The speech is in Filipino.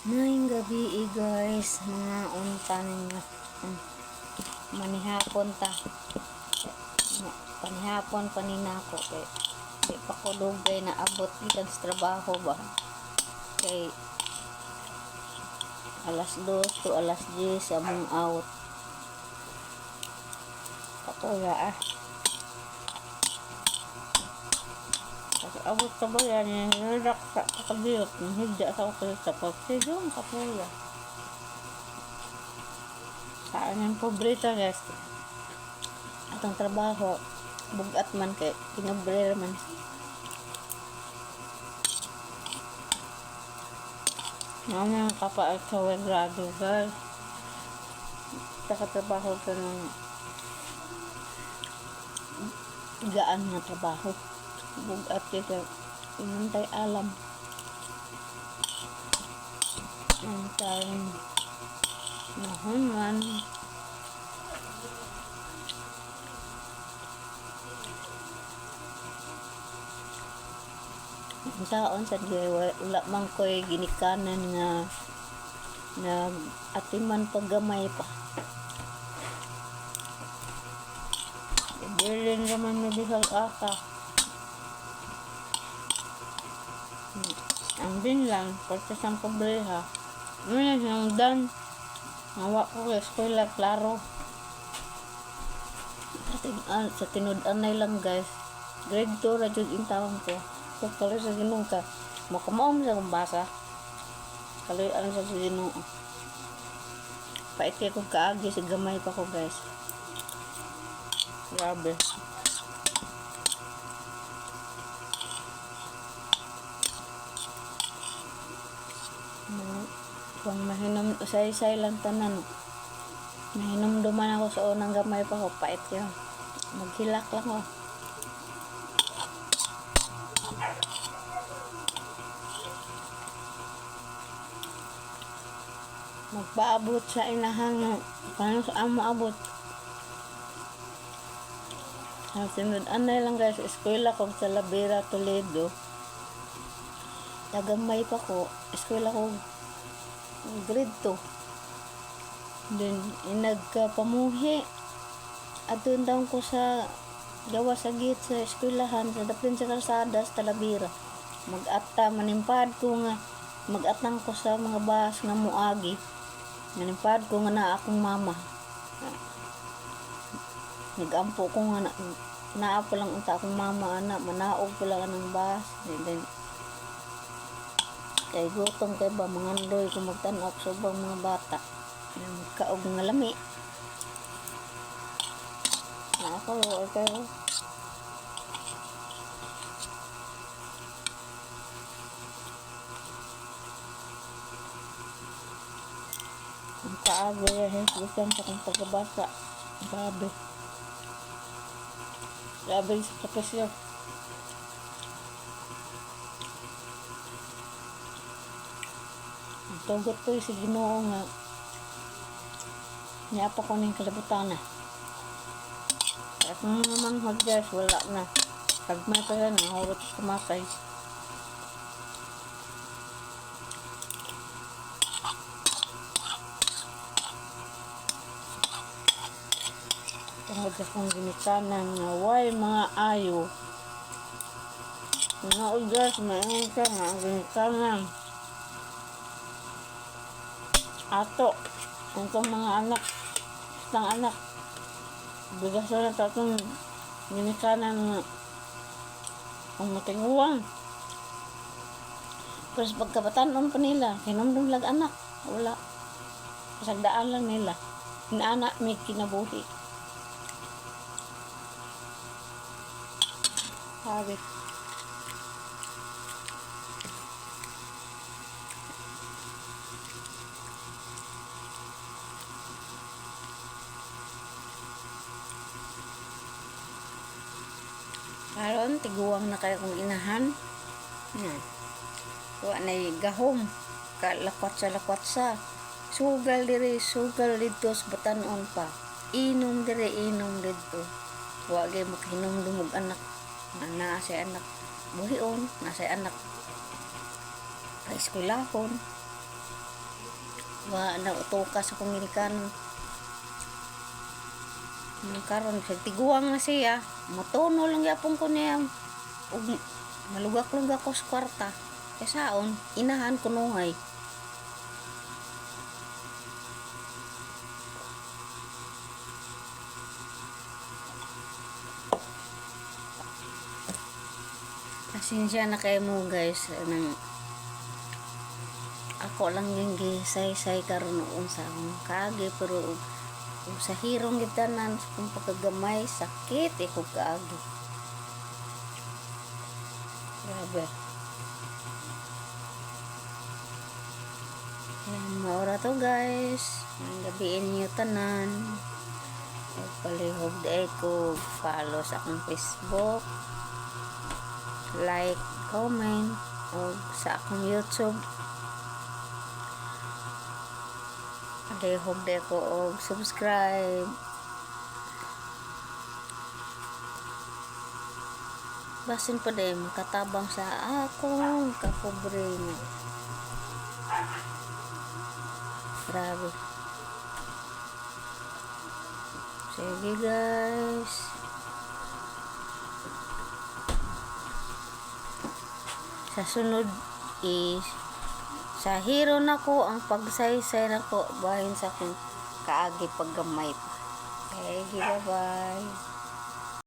Ngayong gabi guys, mga unta ninyo. Manihapon ta. Panihapon paninako kay di pa ko dugay na abot gikan sa trabaho ba. Kay alas 2 to alas 10 among out. Kapoya abot ka ba yan? Niladak sa kakabiyot. Nahigda sa ako sa pagsidong kapuya. Saan yung pobreta guys. Atong trabaho. Bugat man kay pinabrer man. Mga kapaal sa wegrado guys. Nakatrabaho ka ng gaan na trabaho. Bugat kita inantay alam antay nahuman saon sa wala man ko'y ginikanan nga nag atiman paggamay pa bilin naman na bisag aka. Ang din lang, pagkasang pobreha. Ngayon, yung dan. Nawa ko sa eskwela, klaro. Sa tinud-anay lang guys. Grade 2, radyo yung tawang ko. So, kaloy sa ginong ka. Makumaom sa kong basa. Kaloy sa ginong. Pait kayo kong kaagi, sa gamay pa ko guys. Grabe. Kung mahinom usay-usay lang tanan mahinom duman ako sa unang gamay pa ko pait yun maghilak lang ako magpaabot sa inahang paano sa amo abot ang sinod anay lang guys eskwela ko sa Labera, Toledo tagamay pa ko eskwela ko grade 2 then nagpamuhi adun daw ko sa gawa sa gate sa eskwelahan sa daplin sa kalsada sa Labera mag-ata manimpad ko nga mag-atang ko sa mga bus nga muagi manimpad ko nga na akong mama nagampo ko nga naapo lang unta akong mama anak manaog ko lang ng bus then kay gutom kay ba mga ndoy kung magtanok sa bang mga bata kaog nga lami na ako kayo ang kaago gusto sa kong pagbabasa grabe sa profesyon tugot ko si Ginoo nga niya pa ko ng kalibutan na at naman mag-gas wala na kagmay pa yan nahurot sa kumatay tungkol sa kong ginikanan nga why mga ayo mga ugas mayroon ka nga ang ginikanan ato itong mga anak isang anak bigas na tatong ginikanan ang matinguwang pero sa pagkabatanon pa nila kinumdum lag anak wala kasagdaan lang nila inaanak may kinabuhi sabi karon tiguwang na kayo kong inahan wa na gahom lakwat sa sugal diri sugal dito sa batanon pa inom diri inom dito wa gay makahinom dumog anak na sa anak buhion nasa anak pa eskwelahon wa na utokas akong ginikanon. Karon sa tiguang na siya, matono lang yapon ko niya ug malugak-lugak ko sa kwarta. Kasaon inahan ko nuhay. Pasensya na kayo mo guys nang ako lang yung gisay-say karon noon sa akong kaagi pero sa hirong gitanan kung pagkagamay sakit ko kaagi. Grabe. Ayan, maura to guys. Ang gabiin niyo tanan. Palihog day ko follow sa akong Facebook, like, comment o sa akong YouTube. Palihog day ko o subscribe. Basin pa day makatabang sa akong kapobre niya. Grabe. Sige guys. Sa sunod is sa hero na ko ang pagsaysay na ko bahin sa akong kaagi paggamay pa. Okay, bye bye.